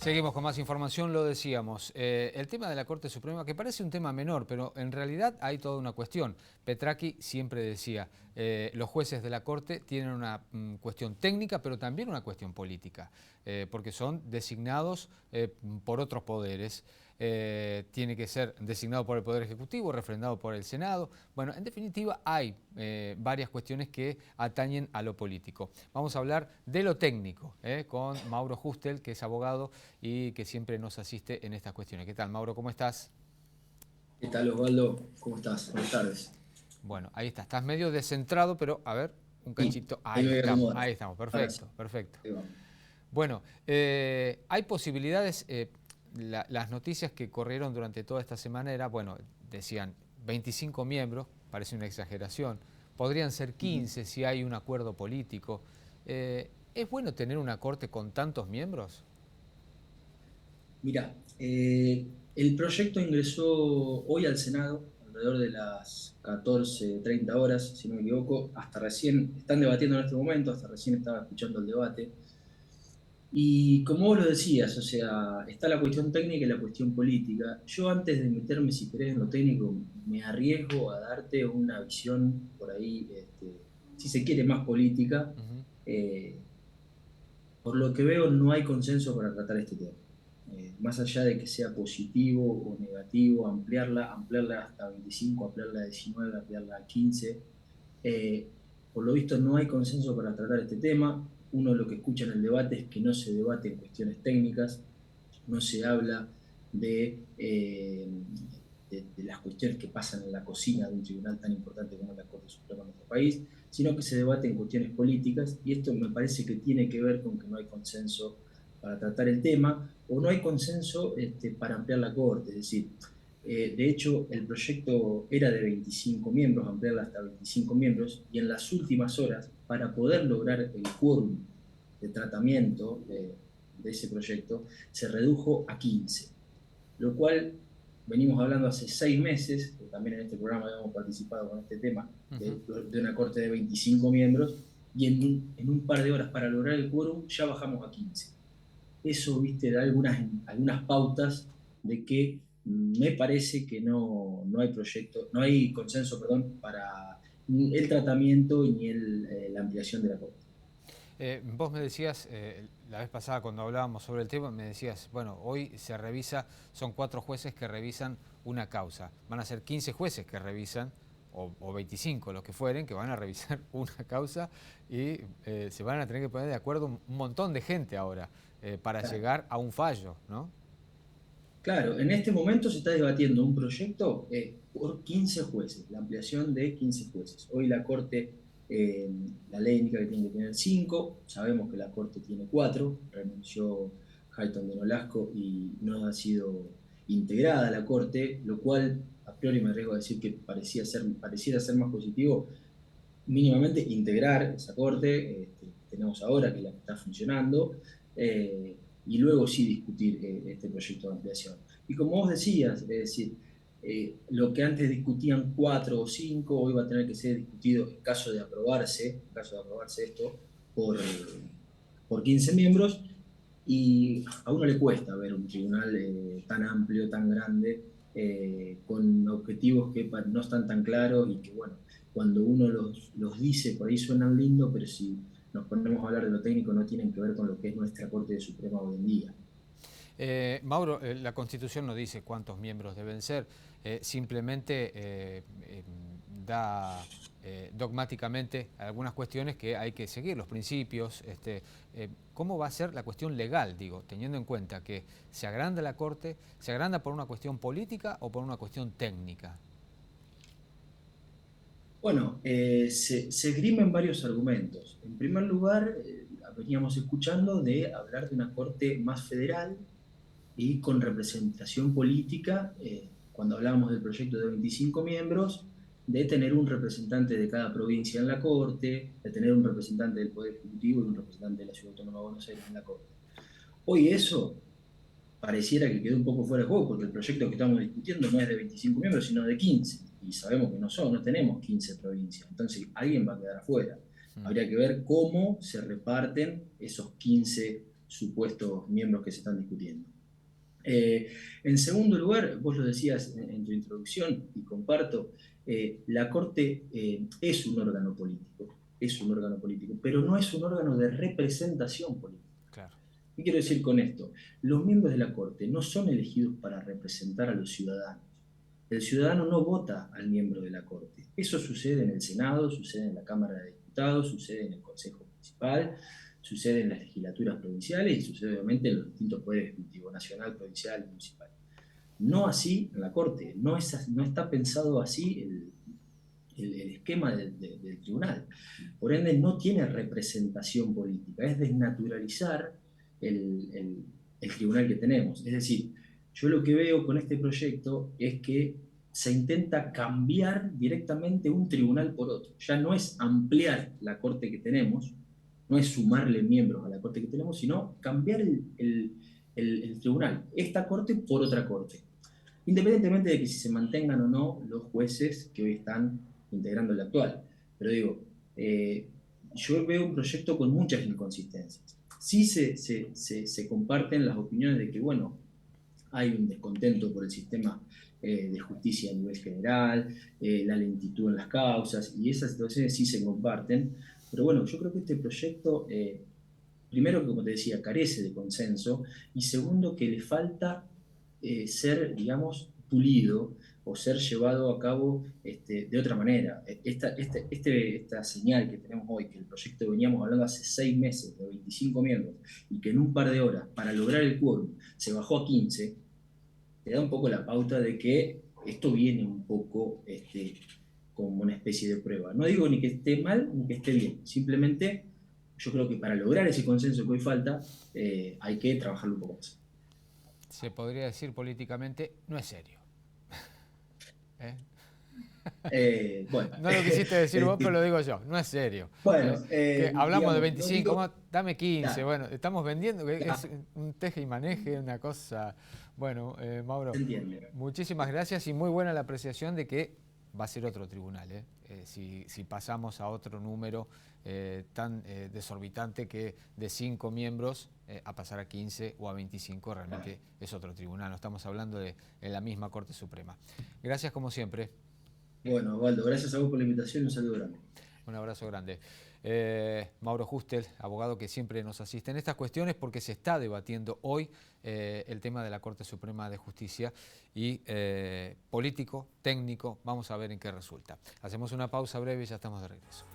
Seguimos con más información, lo decíamos. El tema de la Corte Suprema, que parece un tema menor, pero en realidad hay toda una cuestión. Petracchi siempre decía, los jueces de la Corte tienen una cuestión técnica, pero también una cuestión política, porque son designados por otros poderes. Tiene que ser designado por el Poder Ejecutivo, refrendado por el Senado. Bueno, en definitiva hay varias cuestiones que atañen a lo político. Vamos a hablar de lo técnico con Mauro Justel, que es abogado y que siempre nos asiste en estas cuestiones. ¿Qué tal, Mauro? ¿Cómo estás? ¿Qué tal, Osvaldo? ¿Cómo estás? Buenas tardes. Bueno, ahí está. Estás medio descentrado, pero a ver, un Sí, cachito. ahí me voy a acomodar. Ahí estamos. Ahora sí, Perfecto, perfecto. ahí vamos. Bueno, hay posibilidades, las noticias que corrieron durante toda esta semana era, bueno, decían 25 miembros, parece una exageración, podrían ser Ujú. 15 si hay un acuerdo político. ¿Es bueno tener una corte con tantos miembros? Mira, el proyecto ingresó hoy al Senado, alrededor de las 14:30 horas, si no me equivoco. Hasta recién, están debatiendo en este momento, hasta recién estaba escuchando el debate. Y como vos lo decías, o sea, está la cuestión técnica y la cuestión política. Yo antes de meterme, si querés, en lo técnico, me arriesgo a darte una visión por ahí, si se quiere, más política. Ujú. Eh, por lo que veo, no hay consenso para tratar este tema. Más allá de que sea positivo o negativo, ampliarla hasta 25, ampliarla a 19, ampliarla a 15. eh, por lo visto no hay consenso para tratar este tema. Uno lo que escucha en el debate es que no se debate en cuestiones técnicas, no se habla de las cuestiones que pasan en la cocina de un tribunal tan importante como es la Corte Suprema de nuestro país, sino que se debate en cuestiones políticas, y esto me parece que tiene que ver con que no hay consenso para tratar el tema, o no hay consenso para ampliar la Corte. Es decir, de hecho, el proyecto era de 25 miembros, ampliarla hasta 25 miembros, y en las últimas horas, para poder lograr el quórum de tratamiento de ese proyecto, se redujo a 15, lo cual venimos hablando hace 6 meses, que también en este programa habíamos participado con este tema, Ujú. de una corte de 25 miembros, y en un par de horas para lograr el quórum ya bajamos a 15. Eso, viste, da algunas pautas de que me parece que no hay proyecto, no hay consenso, perdón, para ni el tratamiento ni la ampliación de la corte. Vos me decías, la vez pasada cuando hablábamos sobre el tema, me decías, bueno, hoy se revisa, son 4 jueces que revisan una causa. Van a ser 15 jueces que revisan, o 25, los que fueren, que van a revisar una causa y se van a tener que poner de acuerdo un montón de gente ahora para Claro. llegar a un fallo, ¿no? Claro, en este momento se está debatiendo un proyecto por 15 jueces, la ampliación de 15 jueces. Hoy la Corte, eh, la ley indica que tiene que tener 5, sabemos que la Corte tiene 4, renunció Hayton de Nolasco y no ha sido integrada a la Corte, lo cual a priori me arriesgo a decir que pareciera ser más positivo mínimamente integrar esa corte que tenemos ahora, que es la que está funcionando, y luego sí discutir este proyecto de ampliación. Y como vos decías, es decir, lo que antes discutían 4 o 5, hoy va a tener que ser discutido en caso de aprobarse esto, por 15 miembros, y a uno le cuesta ver un tribunal tan amplio, tan grande, con objetivos que no están tan claros y que, bueno, cuando uno los dice, por ahí suenan lindos, pero si nos ponemos a hablar de lo técnico no tienen que ver con lo que es nuestra Corte Suprema hoy en día. Mauro, la Constitución no dice cuántos miembros deben ser, simplemente da dogmáticamente algunas cuestiones que hay que seguir, los principios. ¿Cómo va a ser la cuestión legal, digo, teniendo en cuenta que se agranda la Corte, se agranda por una cuestión política o por una cuestión técnica? Bueno, se esgrimen varios argumentos. En primer lugar, veníamos escuchando de hablar de una corte más federal y con representación política, cuando hablábamos del proyecto de 25 miembros, de tener un representante de cada provincia en la corte, de tener un representante del Poder Ejecutivo y un representante de la Ciudad Autónoma de Buenos Aires en la corte. Hoy eso pareciera que quedó un poco fuera de juego, porque el proyecto que estamos discutiendo no es de 25 miembros, sino de 15. Y sabemos que no tenemos 15 provincias. Entonces, alguien va a quedar afuera. Mm. Habría que ver cómo se reparten esos 15 supuestos miembros que se están discutiendo. En segundo lugar, vos lo decías en tu introducción, y comparto, la Corte es un órgano político, pero no es un órgano de representación política. Claro. ¿Qué quiero decir con esto? Los miembros de la Corte no son elegidos para representar a los ciudadanos. El ciudadano no vota al miembro de la Corte. Eso sucede en el Senado, sucede en la Cámara de Diputados, sucede en el Consejo Municipal, sucede en las legislaturas provinciales y sucede obviamente en los distintos poderes ejecutivos, nacional, provincial y municipal. No así en la Corte, no está pensado así el esquema del tribunal. Por ende, no tiene representación política, es desnaturalizar el tribunal que tenemos. Es decir, yo lo que veo con este proyecto es que se intenta cambiar directamente un tribunal por otro. Ya no es ampliar la Corte que tenemos, no es sumarle miembros a la Corte que tenemos, sino cambiar el tribunal, esta Corte por otra Corte. Independientemente de que si se mantengan o no los jueces que hoy están integrando el actual. Pero digo, yo veo un proyecto con muchas inconsistencias. Sí se comparten las opiniones de que, bueno, hay un descontento por el sistema de justicia a nivel general, la lentitud en las causas, y esas situaciones sí se comparten. Pero bueno, yo creo que este proyecto, primero que como te decía, carece de consenso, y segundo que le falta ser, digamos, pulido o ser llevado a cabo de otra manera. Esta señal que tenemos hoy, que el proyecto veníamos hablando hace 6 meses, de 25 miembros, y que en un par de horas, para lograr el quórum, se bajó a 15, te da un poco la pauta de que esto viene un poco como una especie de prueba. No digo ni que esté mal ni que esté bien, simplemente yo creo que para lograr ese consenso que hoy falta, hay que trabajarlo un poco más. Se podría decir políticamente, no es serio. ¿Eh? Bueno, No lo quisiste decir vos, pero lo este, digo yo, no es serio. bueno Que hablamos de digamos, no 25, digo, dame 15, claro, bueno, estamos vendiendo, que es claro, un teje y maneje, una cosa. Bueno, se Mauro, entiende. muchísimas gracias y muy buena la apreciación de que va a ser otro tribunal, ¿eh? Si pasamos a otro número tan desorbitante que de 5 miembros a pasar a 15 o a 25, realmente es otro tribunal, no estamos hablando de la misma Corte Suprema. Gracias como siempre. Bueno, Osvaldo, gracias a vos por la invitación y un saludo grande. Un abrazo grande. Mauro Justel, abogado que siempre nos asiste en estas cuestiones porque se está debatiendo hoy el tema de la Corte Suprema de Justicia y político, técnico, vamos a ver en qué resulta. Hacemos una pausa breve y ya estamos de regreso.